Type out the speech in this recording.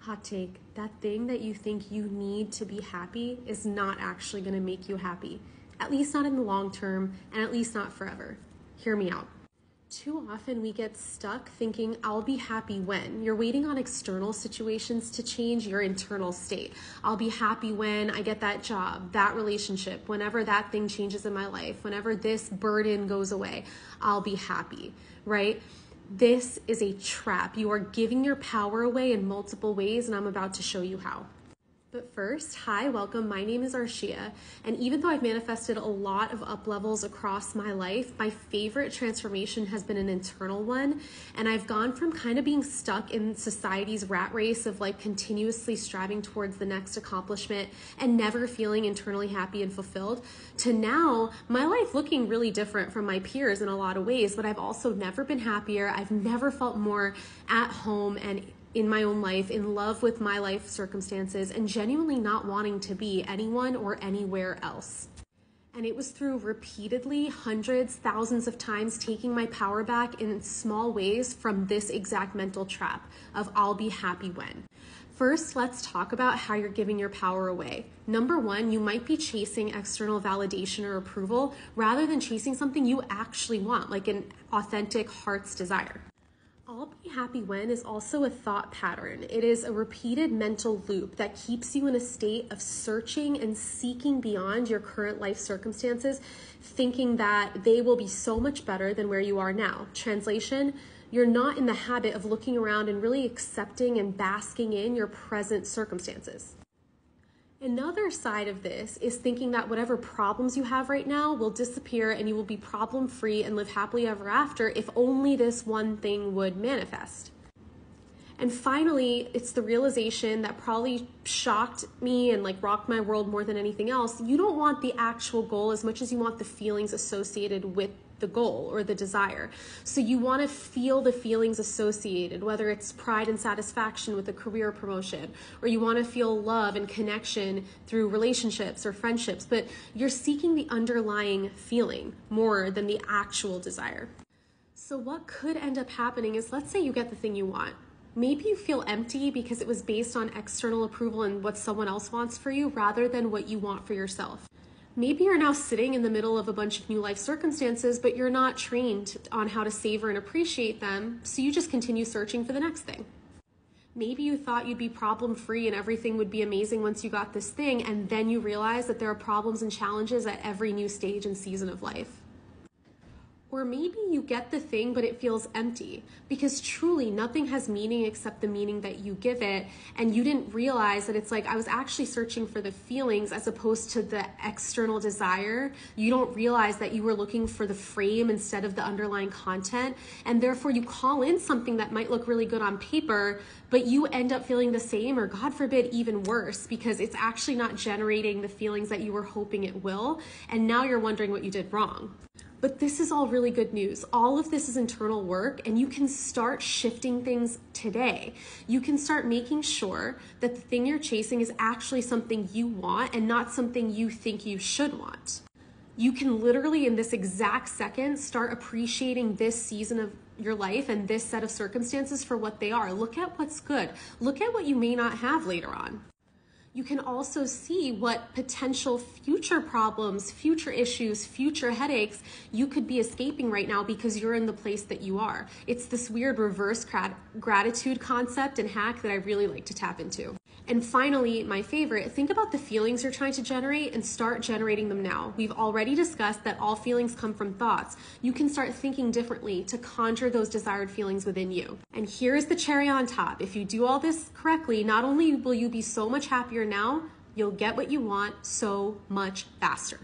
Hot take, that thing that you think you need to be happy is not actually going to make you happy. At least not in the long term, and at least not forever. Hear me out. Too often we get stuck thinking, I'll be happy when. You're waiting on external situations to change your internal state. I'll be happy when I get that job, that relationship, whenever that thing changes in my life, whenever this burden goes away, I'll be happy, right? This is a trap. You are giving your power away in multiple ways, and I'm about to show you how. But first, hi, welcome. My name is Arshia, and even though I've manifested a lot of up levels across my life, my favorite transformation has been an internal one, and I've gone from kind of being stuck in society's rat race of like continuously striving towards the next accomplishment and never feeling internally happy and fulfilled, to now my life looking really different from my peers in a lot of ways, but I've also never been happier. I've never felt more at home and in my own life, in love with my life circumstances, and genuinely not wanting to be anyone or anywhere else. And it was through repeatedly, hundreds, thousands of times taking my power back in small ways from this exact mental trap of I'll be happy when. First, let's talk about how you're giving your power away. Number one, you might be chasing external validation or approval rather than chasing something you actually want, like an authentic heart's desire. I'll be happy when is also a thought pattern. It is a repeated mental loop that keeps you in a state of searching and seeking beyond your current life circumstances, thinking that they will be so much better than where you are now. Translation, you're not in the habit of looking around and really accepting and basking in your present circumstances. Another side of this is thinking that whatever problems you have right now will disappear and you will be problem-free and live happily ever after if only this one thing would manifest. And finally, it's the realization that probably shocked me and like rocked my world more than anything else. You don't want the actual goal as much as you want the feelings associated with the goal or the desire. So you want to feel the feelings associated, whether it's pride and satisfaction with a career promotion, or you want to feel love and connection through relationships or friendships, but you're seeking the underlying feeling more than the actual desire. So what could end up happening is, let's say you get the thing you want. Maybe you feel empty because it was based on external approval and what someone else wants for you rather than what you want for yourself. Maybe you're now sitting in the middle of a bunch of new life circumstances, but you're not trained on how to savor and appreciate them, so you just continue searching for the next thing. Maybe you thought you'd be problem-free and everything would be amazing once you got this thing, and then you realize that there are problems and challenges at every new stage and season of life. Or maybe you get the thing, but it feels empty because truly nothing has meaning except the meaning that you give it. And you didn't realize that it's like, I was actually searching for the feelings as opposed to the external desire. You don't realize that you were looking for the frame instead of the underlying content. And therefore you call in something that might look really good on paper, but you end up feeling the same, or God forbid, even worse, because it's actually not generating the feelings that you were hoping it will. And now you're wondering what you did wrong. But this is all really good news. All of this is internal work, and you can start shifting things today. You can start making sure that the thing you're chasing is actually something you want and not something you think you should want. You can literally, in this exact second, start appreciating this season of your life and this set of circumstances for what they are. Look at what's good. Look at what you may not have later on. You can also see what potential future problems, future issues, future headaches you could be escaping right now because you're in the place that you are. It's this weird reverse gratitude concept and hack that I really like to tap into. And finally, my favorite, think about the feelings you're trying to generate and start generating them now. We've already discussed that all feelings come from thoughts. You can start thinking differently to conjure those desired feelings within you. And here's the cherry on top. If you do all this correctly, not only will you be so much happier now, you'll get what you want so much faster.